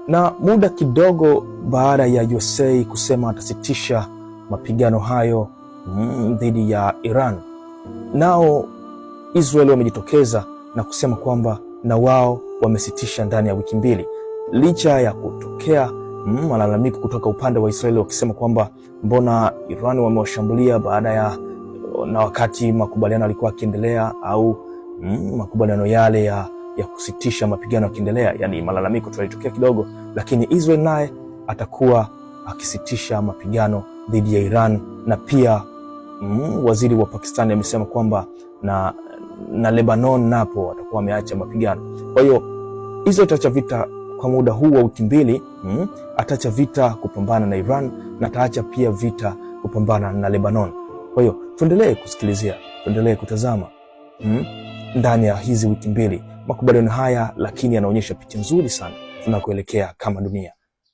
Na muda kidogo baada ya USA kusema atasitisha mapigano hayo dhidi ya Iran, nao Israel wamejitokeza na kusema kwamba na wao wamesitisha ndani ya wiki mbili, licha ya kutokea malalamiko kutoka upande wa Israeli wakisema kwamba mbona Iran wamewashambulia baada ya na wakati makubaliano yalikuwa yakiendelea, au makubaliano yale ya kusitisha mapigano yakiendelea. Yani malalamiko tutalitokea kidogo, lakini Israel naye atakuwa akisitisha mapigano dhidi ya Iran, na pia waziri wa Pakistan amesema kwamba na Lebanon napo watakuwa wameacha mapigano. Kwa hiyo Israel ataacha vita kwa muda huu wa wiki mbili, ataacha vita kupambana na Iran na ataacha pia vita kupambana na Lebanon. Kwa hiyo tuendelee kusikilizia, tuendelee kutazama ndani ya hizi wiki mbili makubaliano haya, lakini yanaonyesha picha nzuri sana tunakoelekea kama dunia.